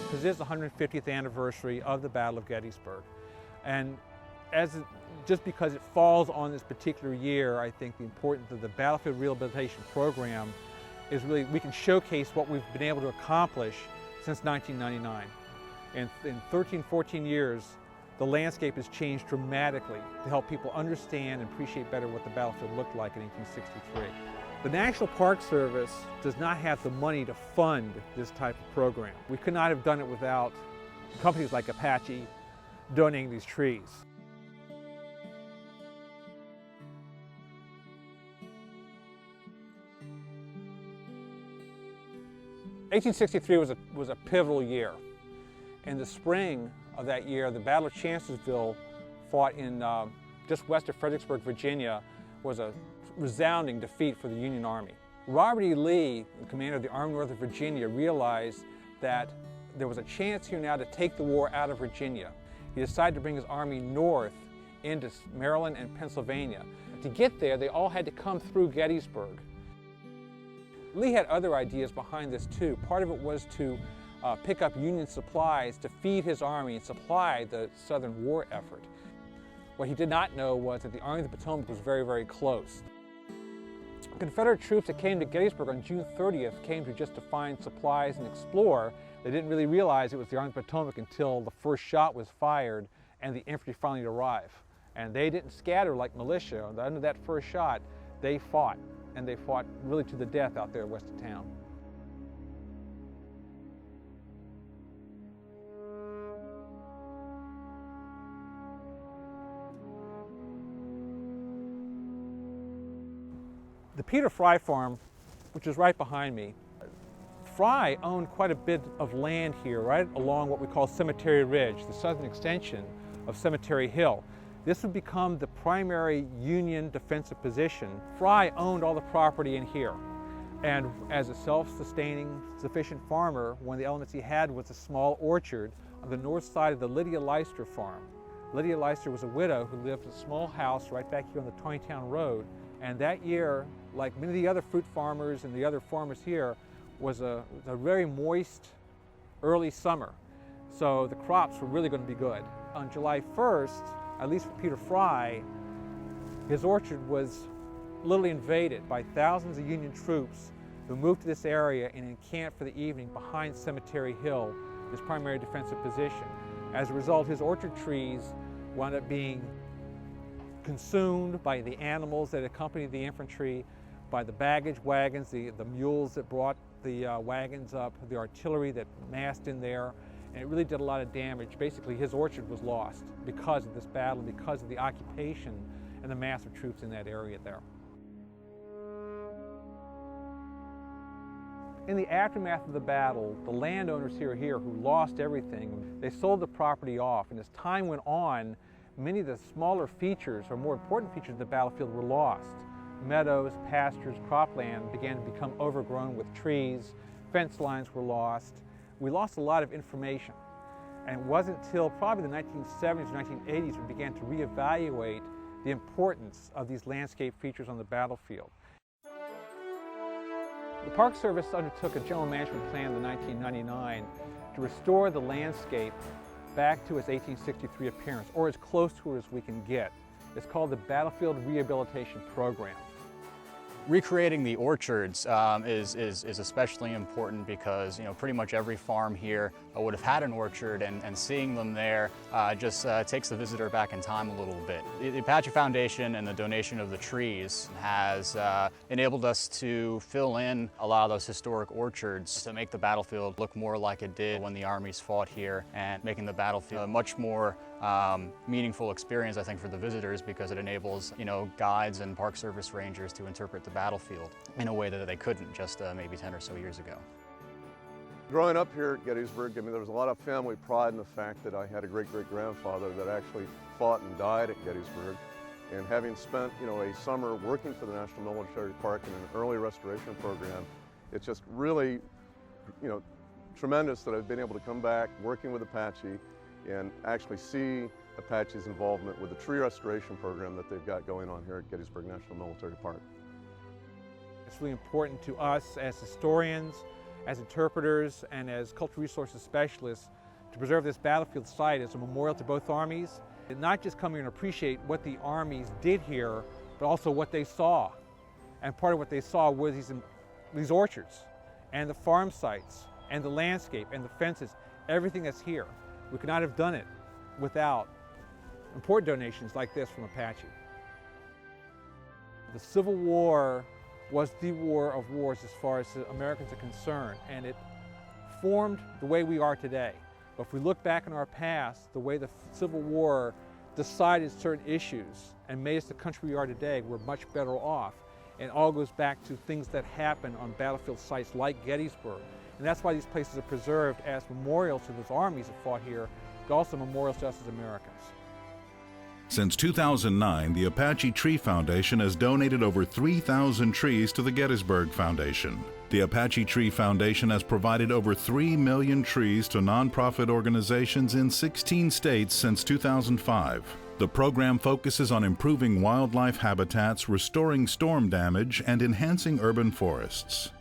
because it is the 150th anniversary of the Battle of Gettysburg. And just because it falls on this particular year, I think the importance of the Battlefield Rehabilitation Program is really, we can showcase what we've been able to accomplish since 1999. And in 13, 14 years, the landscape has changed dramatically to help people understand and appreciate better what the battlefield looked like in 1863. The National Park Service does not have the money to fund this type of program. We could not have done it without companies like Apache donating these trees. (1863) was a pivotal year. In the spring of that year, the Battle of Chancellorsville, fought in just west of Fredericksburg, Virginia, was a resounding defeat for the Union Army. Robert E. Lee, the commander of the Army North of Virginia, realized that there was a chance here now to take the war out of Virginia. He decided to bring his army north into Maryland and Pennsylvania. To get there, they all had to come through Gettysburg. Lee had other ideas behind this too. Part of it was to pick up Union supplies to feed his army and supply the Southern war effort. What he did not know was that the Army of the Potomac was very, very close. Confederate troops that came to Gettysburg on June 30th came just to find supplies and explore. They didn't really realize it was the Army of the Potomac until the first shot was fired and the infantry finally arrived. And they didn't scatter like militia. Under that first shot, they fought, and they fought really to the death out there west of town. The Peter Fry farm, which is right behind me, Fry owned quite a bit of land here, right along what we call Cemetery Ridge, the southern extension of Cemetery Hill. This would become the primary Union defensive position. Fry owned all the property in here. And as a self-sustaining, sufficient farmer, one of the elements he had was a small orchard on the north side of the Lydia Leister farm. Lydia Leister was a widow who lived in a small house right back here on the Tonytown Road. And that year, like many of the other fruit farmers and the other farmers here, was a very moist early summer. So the crops were really going to be good. On July 1st, at least for Peter Fry, his orchard was literally invaded by thousands of Union troops who moved to this area and encamped for the evening behind Cemetery Hill, his primary defensive position. As a result, his orchard trees wound up being consumed by the animals that accompanied the infantry, by the baggage wagons, the mules that brought the wagons up, the artillery that massed in there, and it really did a lot of damage. Basically, his orchard was lost because of this battle, because of the occupation and the mass of troops in that area there. In the aftermath of the battle, the landowners here who lost everything, they sold the property off, and as time went on, many of the smaller features or more important features of the battlefield were lost. Meadows, pastures, cropland began to become overgrown with trees, fence lines were lost. We lost a lot of information. And it wasn't until probably the 1970s or 1980s we began to reevaluate the importance of these landscape features on the battlefield. The Park Service undertook a general management plan in 1999 to restore the landscape back to its 1863 appearance, or as close to it as we can get. It's called the Battlefield Rehabilitation Program. Recreating the orchards is especially important because pretty much every farm here would have had an orchard, and seeing them there just takes the visitor back in time a little bit. The Apache Foundation and the donation of the trees has enabled us to fill in a lot of those historic orchards to make the battlefield look more like it did when the armies fought here, and making the battlefield a much more meaningful experience, I think, for the visitors, because it enables guides and Park Service rangers to interpret the battlefield in a way that they couldn't just maybe 10 or so years ago. Growing up here at Gettysburg, there was a lot of family pride in the fact that I had a great-great-grandfather that actually fought and died at Gettysburg. And having spent, a summer working for the National Military Park in an early restoration program, it's just really, tremendous that I've been able to come back working with Apache and actually see Apache's involvement with the tree restoration program that they've got going on here at Gettysburg National Military Park. It's really important to us as historians as interpreters and as cultural resources specialists to preserve this battlefield site as a memorial to both armies, and not just come here and appreciate what the armies did here, but also what they saw. And part of what they saw were these orchards and the farm sites and the landscape and the fences, everything that's here. We could not have done it without important donations like this from Apache. The Civil War was the war of wars as far as the Americans are concerned, and it formed the way we are today. But if we look back in our past, the way the Civil War decided certain issues and made us the country we are today, we're much better off. And it all goes back to things that happened on battlefield sites like Gettysburg. And that's why these places are preserved as memorials to those armies that fought here, but also memorials to us as Americans. Since 2009, the Apache Tree Foundation has donated over 3,000 trees to the Gettysburg Foundation. The Apache Tree Foundation has provided over 3 million trees to nonprofit organizations in 16 states since 2005. The program focuses on improving wildlife habitats, restoring storm damage, and enhancing urban forests.